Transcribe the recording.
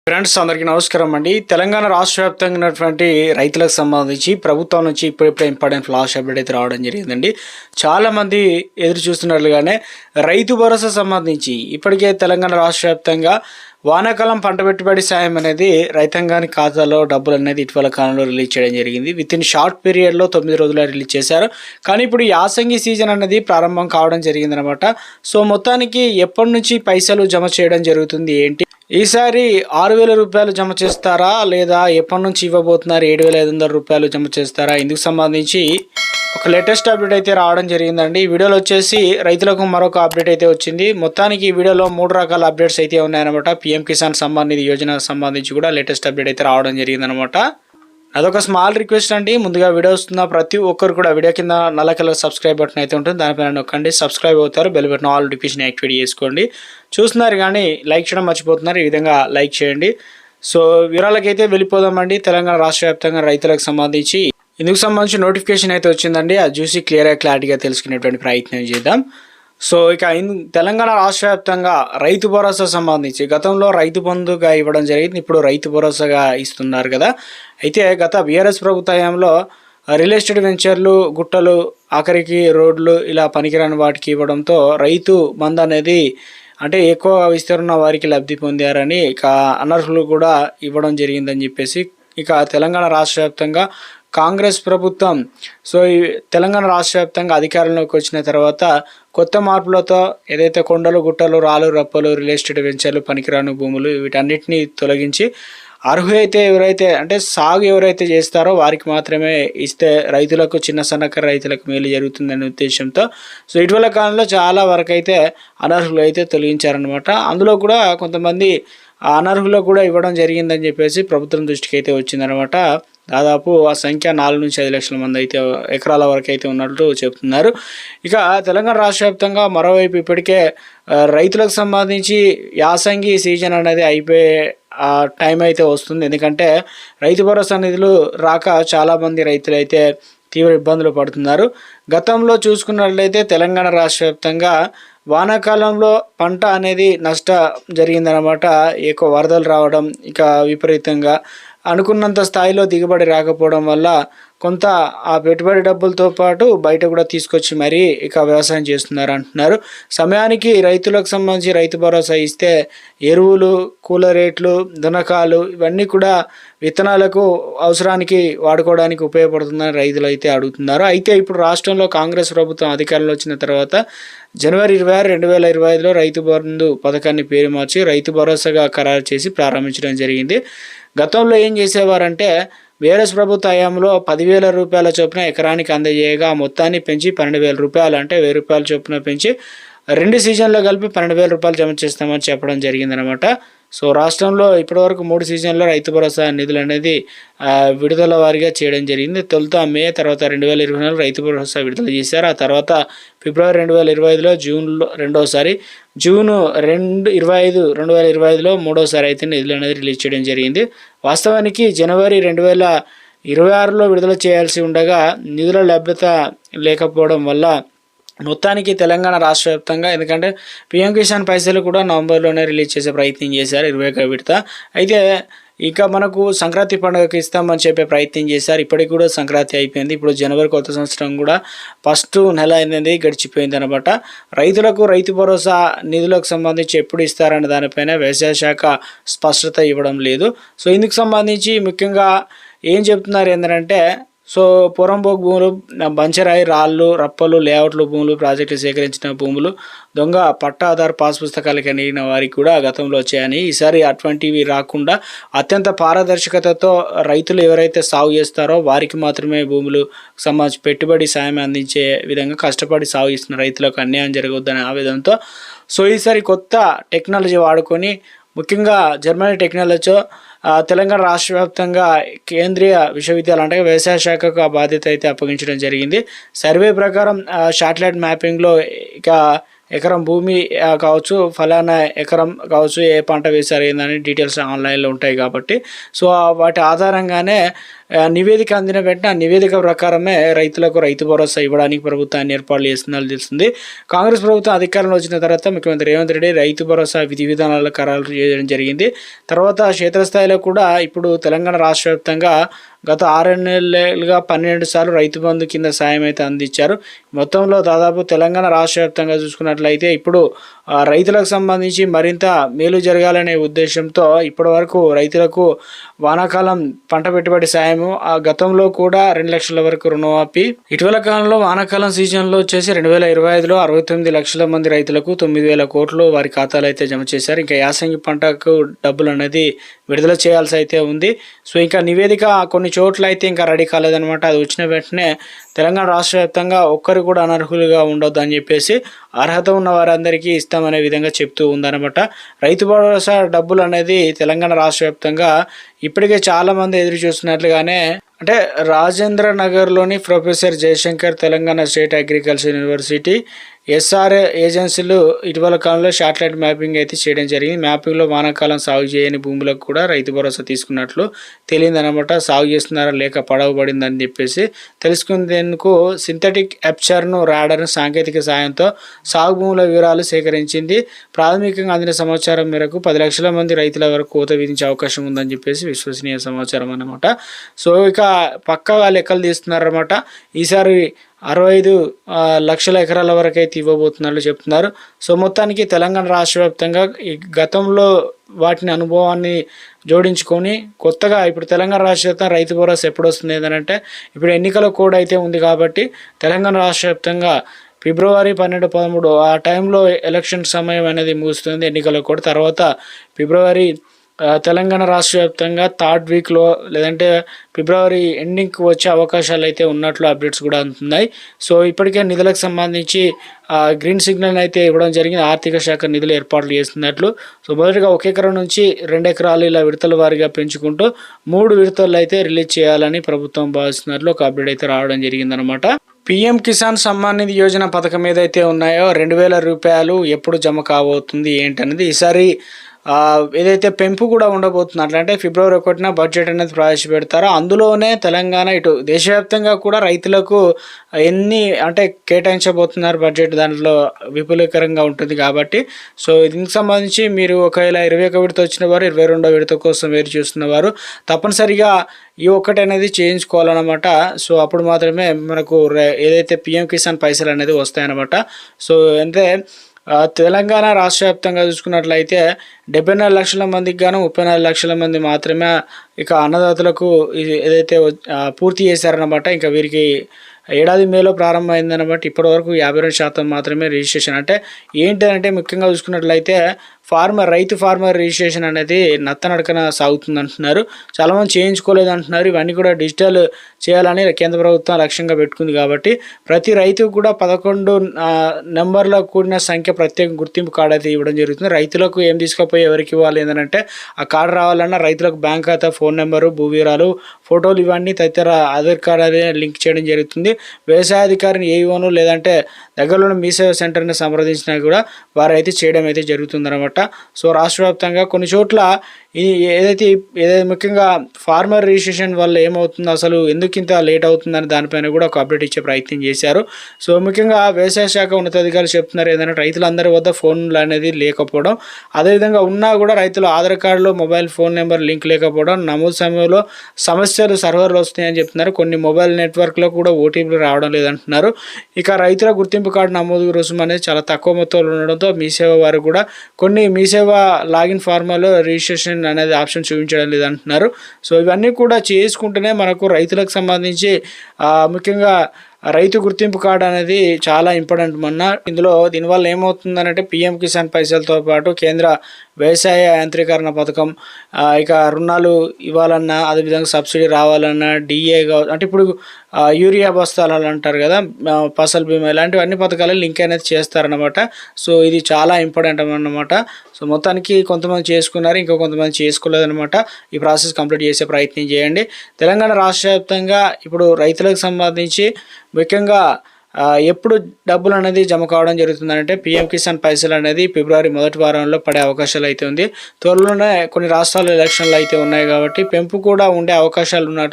Friends అందరికీ నమస్కారం అండి. తెలంగాణ రాష్ట్ర వ్యాప్తంగా ఉన్నటువంటి రైతులకు సంబంధించి ప్రభుత్వం నుంచి ఇప్పుడిప్పుడే ఇంపార్టెంట్ ఫ్లాష్ అప్డేట్ అయితే రావడం జరిగిందండి. చాలామంది ఎదురు చూస్తున్నట్లుగానే రైతు భరోసా సంబంధించి ఇప్పటికే తెలంగాణ రాష్ట్ర వ్యాప్తంగా వానాకాలం పంట పెట్టుబడి సాయం అనేది రైతాంగానికి ఖాతాలో డబ్బులు అనేది ఇటీవల కాలంలో రిలీజ్ చేయడం జరిగింది. విత్ ఇన్ షార్ట్ పీరియడ్లో 9 రోజుల్లో రిలీజ్ చేశారు. కానీ ఇప్పుడు యాసంగి సీజన్ అనేది ప్రారంభం కావడం జరిగిందనమాట. సో మొత్తానికి ఎప్పటి నుంచి పైసలు జమ చేయడం జరుగుతుంది ఏంటి, ఈసారి 6,000 రూపాయలు జమ చేస్తారా లేదా ఎప్పటి నుంచి ఇవ్వబోతున్నారు 7,500 రూపాయలు జమ చేస్తారా, ఇందుకు సంబంధించి ఒక లేటెస్ట్ అప్డేట్ అయితే రావడం జరిగిందండి. ఈ వీడియోలో వచ్చేసి రైతులకు మరొక అప్డేట్ అయితే వచ్చింది. మొత్తానికి ఈ వీడియోలో 3 రకాల అప్డేట్స్ అయితే ఉన్నాయన్నమాట. పీఎం కిసాన్ సమ్మాన్ నిధి యోజనకు సంబంధించి కూడా లేటెస్ట్ అప్డేట్ అయితే రావడం జరిగిందనమాట. అదొక స్మాల్ రిక్వెస్ట్ అండి. ముందుగా వీడియో వస్తున్న ప్రతి ఒక్కరు కూడా వీడియో కింద నల్ల కలర్ సబ్స్క్రైబ్ బటన్ అయితే ఉంటుంది, దానిపైన నొక్కండి. సబ్స్క్రైబ్ అవుతారు, bell button all notification activate చేసుకోండి. చూస్తున్నారు కానీ లైక్ చేయడం మర్చిపోతున్నారు, ఈ విధంగా లైక్ చేయండి. సో వివరాలకైతే వెళ్ళిపోదామండి. తెలంగాణ రాష్ట్ర వ్యాప్తంగా రైతులకు సంబంధించి ఇందుకు సంబంధించి నోటిఫికేషన్ అయితే వచ్చిందండి. అది చూసి క్లారిటీగా తెలుసుకునేటువంటి ప్రయత్నం చేద్దాం. సో ఇక తెలంగాణ రాష్ట్ర వ్యాప్తంగా రైతు భరోసా సంబంధించి గతంలో రైతు బంధుగా ఇవ్వడం జరిగింది, ఇప్పుడు రైతు భరోసాగా ఇస్తున్నారు కదా. అయితే గత బీఆర్ఎస్ ప్రభుత్వంలో రియల్ ఎస్టేట్ వెంచర్లు, గుట్టలు, ఆఖరికి రోడ్లు ఇలా పనికిరాని వాటికి ఇవ్వడంతో రైతు బంధు అనేది అంటే ఎక్కువ విస్తీర్ణ వారికి లబ్ధి పొందారని, ఇక అనర్హులు కూడా ఇవ్వడం జరిగిందని చెప్పేసి ఇక తెలంగాణ రాష్ట్ర వ్యాప్తంగా కాంగ్రెస్ ప్రభుత్వం ఈ తెలంగాణ రాష్ట్ర వ్యాప్తంగా అధికారంలోకి వచ్చిన తర్వాత కొత్త మార్పులతో ఏదైతే కొండలు, గుట్టలు, రాళ్ళు, రప్పలు, రియల్ ఎస్టేట్ వెంచర్లు, పనికిరాని భూములు వీటన్నిటిని తొలగించి అర్హులైతే ఎవరైతే అంటే సాగు ఎవరైతే చేస్తారో వారికి మాత్రమే ఇస్తే రైతులకు, చిన్న సన్నకారు రైతులకు మేలు జరుగుతుందనే ఉద్దేశంతో ఇటీవల కాలంలో చాలా వరకు అయితే అనర్హులు అయితే తొలగించారనమాట. అందులో కూడా కొంతమంది అనర్హులకు కూడా ఇవ్వడం జరిగిందని చెప్పేసి ప్రభుత్వం దృష్టికి అయితే వచ్చిందనమాట. దాదాపు ఆ సంఖ్య 4 నుంచి 5 లక్షల మంది అయితే ఎకరాల వరకు అయితే ఉన్నట్లు చెప్తున్నారు. ఇక తెలంగాణ రాష్ట్ర వ్యాప్తంగా మరోవైపు ఇప్పటికే రైతులకు సంబంధించి యాసంగి సీజన్ అనేది అయిపోయే టైం అయితే వస్తుంది. ఎందుకంటే రైతు భరోసా నిధులు రాక చాలామంది రైతులు అయితే తీవ్ర ఇబ్బందులు పడుతున్నారు. గతంలో చూసుకున్నట్లయితే తెలంగాణ రాష్ట్ర వ్యాప్తంగా వానాకాలంలో పంట అనేది నష్టం జరిగిందనమాట. ఎక్కువ వరదలు రావడం, ఇక విపరీతంగా అనుకున్నంత స్థాయిలో దిగుబడి రాకపోవడం వల్ల కొంత ఆ పెట్టుబడి డబ్బులతో పాటు బయట కూడా తీసుకొచ్చి మరీ ఇక వ్యవసాయం చేస్తున్నారు అంటున్నారు. సమయానికి రైతులకు సంబంధించి రైతు భరోసా ఇస్తే ఎరువులు, కూల రేట్లు, దునకాలు ఇవన్నీ కూడా విత్తనాలకు అవసరానికి వాడుకోవడానికి ఉపయోగపడుతుందని రైతులు అయితే అడుగుతున్నారు. అయితే ఇప్పుడు రాష్ట్రంలో కాంగ్రెస్ ప్రభుత్వం అధికారంలో వచ్చిన తర్వాత జనవరి 26, 2025లో రైతు బంధు పథకాన్ని పేరు మార్చి రైతు భరోసాగా ఖరారు చేసి ప్రారంభించడం జరిగింది. గతంలో ఏం చేసేవారంటే బీఆర్ఎస్ ప్రభుత్వ హయాంలో 10,000 రూపాయల చొప్పున ఎకరానికి అందజేయగా మొత్తాన్ని పెంచి 12,000 రూపాయలు అంటే 1,000 రూపాయల చొప్పున పెంచి 2 సీజన్లో కలిపి 12,000 రూపాయలు జమ చేస్తామని చెప్పడం జరిగిందనమాట. సో రాష్ట్రంలో ఇప్పటివరకు 3 సీజన్లో రైతు భరోసా నిధులు అనేది విడుదల వారీగా చేయడం జరిగింది. తొలుత మే, తర్వాత 2024 రైతు భరోసా విడుదల చేశారు. ఆ తర్వాత ఫిబ్రవరి 2025లో, జూన్లో రెండోసారి, జూన్ 25, 2025లో మూడోసారి అయితే నిధులు అనేది రిలీజ్ చేయడం జరిగింది. వాస్తవానికి జనవరి 2026లో విడుదల చేయాల్సి ఉండగా నిధుల లభ్యత లేకపోవడం వల్ల మొత్తానికి తెలంగాణ రాష్ట్ర వ్యాప్తంగా, ఎందుకంటే పీఎం కిసాన్ పైసలు కూడా నవంబర్లోనే రిలీజ్ చేసే ప్రయత్నం చేశారు 21వ విడత. అయితే ఇక మనకు సంక్రాంతి పండుగకి ఇస్తామని చెప్పే ప్రయత్నం చేశారు. ఇప్పటికి కూడా సంక్రాంతి అయిపోయింది. ఇప్పుడు జనవరి కొత్త సంవత్సరం కూడా ఫస్ట్ నెల అనేది గడిచిపోయింది అనమాట. రైతులకు రైతు భరోసా నిధులకు సంబంధించి ఎప్పుడు ఇస్తారనే దానిపైన వ్యవసాయ శాఖ స్పష్టత ఇవ్వడం లేదు. ఇందుకు సంబంధించి ముఖ్యంగా ఏం చెప్తున్నారు ఏంటంటే పొరంబోకు భూములు, బంచరాయి, రాళ్ళు, రప్పలు, లేఅవుట్లు భూములు, ప్రాజెక్టులు సేకరించిన భూములు, దొంగ పట్టా ఆధార్ పాస్ పుస్తకాలు కలిగిన వారికి కూడా గతంలో వచ్చాయని, ఈసారి అటువంటివి రాకుండా అత్యంత పారదర్శకతతో రైతులు ఎవరైతే సాగు చేస్తారో వారికి మాత్రమే భూములు సంబంధించి పెట్టుబడి సాయం అందించే విధంగా కష్టపడి సాగు చేస్తున్న రైతులకు అన్యాయం జరగవద్దనే ఆవేదనతో ఈసారి కొత్త టెక్నాలజీ వాడుకొని, ముఖ్యంగా జర్మనీ టెక్నాలజీతో తెలంగాణ రాష్ట్ర వ్యాప్తంగా కేంద్రీయ విశ్వవిద్యాలయం అంటే వ్యవసాయ శాఖకు ఆ బాధ్యత అయితే అప్పగించడం జరిగింది. సర్వే ప్రకారం శాటిలైట్ మ్యాపింగ్లో ఇక ఎకరం భూమి కావచ్చు, ఫలానా ఎకరం కావచ్చు, ఏ పంట వేశారు ఏందని డీటెయిల్స్ ఆన్లైన్లో ఉంటాయి కాబట్టి వాటి ఆధారంగానే నివేదిక అందిన వెంటనే ఆ నివేదిక ప్రకారమే రైతులకు రైతు భరోసా ఇవ్వడానికి ప్రభుత్వాన్ని ఏర్పాట్లు చేస్తుందని తెలుస్తుంది. కాంగ్రెస్ ప్రభుత్వం అధికారంలో వచ్చిన తర్వాత ముఖ్యమంత్రి రేవంత్ రెడ్డి రైతు భరోసా విధి విధానాలు ఖరారు చేయడం జరిగింది. తర్వాత క్షేత్రస్థాయిలో కూడా ఇప్పుడు తెలంగాణ రాష్ట్ర వ్యాప్తంగా గత 6 నెలలుగా 12 సార్లు రైతు బంధు కింద సాయం అయితే అందించారు. మొత్తంలో దాదాపు తెలంగాణ రాష్ట్ర వ్యాప్తంగా చూసుకున్నట్లయితే ఇప్పుడు రైతులకు సంబంధించి మరింత మేలు జరగాలనే ఉద్దేశంతో ఇప్పటి వరకు రైతులకు వానాకాలం పంట పెట్టుబడి సాయము గతంలో కూడా 2 లక్షల వరకు రుణమాఫీ. ఇటీవల కాలంలో వానాకాలం సీజన్లో వచ్చేసి 2025లో 69 లక్షల మంది రైతులకు 9,000 కోట్లు వారి ఖాతాలు అయితే జమ చేశారు. ఇంకా యాసంగి పంటకు డబ్బులు అనేది విడుదల చేయాల్సి అయితే ఉంది. సో ఇంకా నివేదిక కొన్ని చోట్ల అయితే ఇంకా రెడీ కాలేదనమాట. అది వచ్చిన వెంటనే తెలంగాణ రాష్ట్ర వ్యాప్తంగా ఒక్కరు కూడా అనర్హులుగా ఉండొద్దు అని చెప్పేసి అర్హత ఉన్న వారందరికీ ఇస్తామనే విధంగా చెప్తూ ఉందన్నమాట. రైతు భరోసా డబ్బులు అనేది తెలంగాణ రాష్ట్ర వ్యాప్తంగా ఇప్పటికే చాలామంది ఎదురు చూస్తున్నట్లుగానే అంటే రాజేంద్ర నగర్లోని professor Jayashankar Telangana state agriculture university SR ఏజెన్సీలు ఇటీవల కాలంలో శాటిలైట్ మ్యాపింగ్ అయితే చేయడం జరిగింది. మ్యాపింగ్లో వానాకాలం సాగు చేయని భూములకు కూడా రైతు భరోసా తీసుకున్నట్లు తెలియదనమాట. సాగు చేస్తున్నారా లేక పడవబడిందని చెప్పేసి తెలుసుకునేందుకు సింథటిక్ ఎప్చర్ను రాడర్ సాంకేతిక సాయంతో సాగు భూముల వివరాలు సేకరించింది. ప్రాథమికంగా అందిన సమాచారం మేరకు 10 లక్షల మంది రైతుల వరకు కోత విధించే అవకాశం ఉందని చెప్పేసి విశ్వసనీయ సమాచారం అన్నమాట. సో ఇక పక్కా లెక్కలు తీస్తున్నారన్నమాట. ఈసారి 65 లక్షల ఎకరాల వరకు అయితే ఇవ్వబోతున్నట్లు చెప్తున్నారు. సో మొత్తానికి తెలంగాణ రాష్ట్ర వ్యాప్తంగా ఈ గతంలో వాటిని అనుభవాన్ని జోడించుకొని కొత్తగా ఇప్పుడు తెలంగాణ రాష్ట్ర వ్యాప్తంగా రైతు భరోసా ఎప్పుడు వస్తుంది ఏంటంటే ఇప్పుడు ఎన్నికల కోడ్ అయితే ఉంది కాబట్టి తెలంగాణ రాష్ట్ర వ్యాప్తంగా ఫిబ్రవరి 12, 13 ఆ టైంలో ఎలక్షన్ సమయం అనేది ముగుస్తుంది ఎన్నికల కోడ్. తర్వాత ఫిబ్రవరి తెలంగాణ రాష్ట్ర వ్యాప్తంగా 3rd వీక్లో లేదంటే ఫిబ్రవరి ఎండింగ్కి వచ్చే అవకాశాలు అయితే ఉన్నట్లు అప్డేట్స్ కూడా అందుతున్నాయి. సో ఇప్పటికే నిధులకు సంబంధించి గ్రీన్ సిగ్నల్ అయితే ఇవ్వడం జరిగింది. ఆర్థిక శాఖ నిధులు ఏర్పాట్లు చేస్తున్నట్లు. సో మొదటిగా 1 ఎకరం నుంచి 2 ఎకరాలు ఇలా విడతల వారీగా పెంచుకుంటూ 3 విడతలు అయితే రిలీజ్ చేయాలని ప్రభుత్వం భావిస్తున్నట్లు ఒక అప్డేట్ అయితే రావడం జరిగిందనమాట. పీఎం కిసాన్ సమ్మాన్ నిధి యోజన పథకం ఏదైతే ఉన్నాయో 2,000 రూపాయలు ఎప్పుడు జమ కాబోతుంది ఏంటనేది ఈసారి ఏదైతే పెంపు కూడా ఉండబోతుంది. అట్లంటే ఫిబ్రవరి 1న బడ్జెట్ అనేది ప్రవేశపెడతారో అందులోనే తెలంగాణ ఇటు దేశవ్యాప్తంగా కూడా రైతులకు ఎన్ని అంటే కేటాయించబోతున్నారు బడ్జెట్ దాంట్లో విపులీకరంగా ఉంటుంది కాబట్టి. సో దీనికి సంబంధించి మీరు ఒకవేళ 21 విడత వచ్చిన వారు 22వ విడత కోసం వేరు చూస్తున్నవారు తప్పనిసరిగా ఈ ఒక్కటి అనేది చేయించుకోవాలన్నమాట. సో అప్పుడు మాత్రమే మనకు ఏదైతే పిఎం కిసాన్ పైసలు అనేది వస్తాయన్నమాట. సో అంటే తెలంగాణ రాష్ట్ర వ్యాప్తంగా చూసుకున్నట్లయితే 74 లక్షల మందికి గాను 34 లక్షల మంది మాత్రమే ఇక అన్నదాతలకు ఏదైతే పూర్తి చేశారన్నమాట. ఇంకా వీరికి ఏడాది మేలో ప్రారంభమైందన్నమాట. ఇప్పటివరకు 52% మాత్రమే రిజిస్ట్రేషన్. అంటే ఏంటంటే ముఖ్యంగా చూసుకున్నట్లయితే రైతు ఫార్మర్ రిజిస్ట్రేషన్ అనేది నత్తనడకన సాగుతుంది అంటున్నారు. చాలామంది చేయించుకోలేదు అంటున్నారు. ఇవన్నీ కూడా డిజిటల్ చేయాలని కేంద్ర ప్రభుత్వం లక్ష్యంగా పెట్టుకుంది కాబట్టి ప్రతి రైతుకు కూడా 11 నెంబర్ల కూడిన సంఖ్య ప్రత్యేక గుర్తింపు కార్డు అయితే ఇవ్వడం జరుగుతుంది. రైతులకు ఏం తీసుకుపోయి ఎవరికి ఇవ్వాలి ఏంటంటే ఆ కార్డు రావాలన్నా రైతులకు బ్యాంక్ ఖాతా, ఫోన్ నెంబరు, భూ వివరాలు, ఫోటోలు ఇవన్నీ తదితర ఆధార్ కార్డు అనేది లింక్ చేయడం జరుగుతుంది. వ్యవసాయ అధికారిని ఏఈఓను లేదంటే దగ్గరలోని మీ సేవ సెంటర్ని సంప్రదించినా కూడా వారు అయితే చేయడం అయితే జరుగుతుందన్నమాట. సో రాష్ట్ర వ్యాప్తంగా కొన్ని చోట్ల ఏదైతే ముఖ్యంగా ఫార్మర్ రిజిస్ట్రేషన్ వల్ల ఏమవుతుందో అసలు ఎందుకు ఇంత లేట్ అవుతుందని దానిపైన కూడా ఒక అప్డేట్ ఇచ్చే ప్రయత్నం చేశారు. సో ముఖ్యంగా వ్యవసాయ శాఖ ఉన్నతాధికారులు చెప్తున్నారు ఏంటంటే రైతులందరి వద్ద ఫోన్లు అనేది లేకపోవడం, అదేవిధంగా ఉన్నా కూడా రైతులు ఆధార్ కార్డులో మొబైల్ ఫోన్ నెంబర్ లింక్ లేకపోవడం, నమోదు సమయంలో సమస్యలు సర్వర్లు వస్తున్నాయని చెప్తున్నారు. కొన్ని మొబైల్ నెట్వర్క్లో కూడా ఓటీపీలు రావడం లేదంటున్నారు. ఇక రైతుల గుర్తింపు కార్డు నమోదు రుసుము అనేది చాలా తక్కువ మొత్తంలో ఉండడంతో మీ సేవ వారు కూడా కొన్ని మీ సేవ లాగిన్ ఫార్మాలో రిజిస్ట్రేషన్ అనేది ఆప్షన్ చూపించడం లేదంటున్నారు. సో ఇవన్నీ కూడా చేసుకుంటేనే మనకు రైతులకు సంబంధించి ముఖ్యంగా రైతు గుర్తింపు కార్డు అనేది చాలా ఇంపార్టెంట్ ఇందులో దీనివల్ల ఏమవుతుందనంటే పిఎం కిసాన్ పైసలతో పాటు కేంద్ర వ్యవసాయ యాంత్రీకరణ పథకం, ఇక రుణాలు ఇవ్వాలన్నా, అదేవిధంగా సబ్సిడీ రావాలన్నా, డిఏ అంటే ఇప్పుడు యూరియా బస్తాలు అంటారు కదా, ఫసల్ బీమా, ఇలాంటివన్నీ పథకాలు లింక్ అనేది చేస్తారనమాట. సో ఇది చాలా ఇంపార్టెంట్ అన్నమాట. సో మొత్తానికి కొంతమంది చేసుకున్నారు, ఇంకా కొంతమంది చేసుకోలేదన్నమాట. ఈ ప్రాసెస్ కంప్లీట్ చేసే ప్రయత్నం చేయండి. తెలంగాణ రాష్ట్ర వ్యాప్తంగా ఇప్పుడు రైతులకు సంబంధించి ముఖ్యంగా ఎప్పుడు డబ్బులు అనేది జమ కావడం జరుగుతుందంటే పిఎం కిసాన్ పైసలు అనేది ఫిబ్రవరి మొదటి వారంలో పడే అవకాశాలు అయితే ఉంది. త్వరలోనే కొన్ని రాష్ట్రాల్లో ఎలక్షన్లు అయితే ఉన్నాయి కాబట్టి పెంపు కూడా ఉండే అవకాశాలు ఉన్నట్లు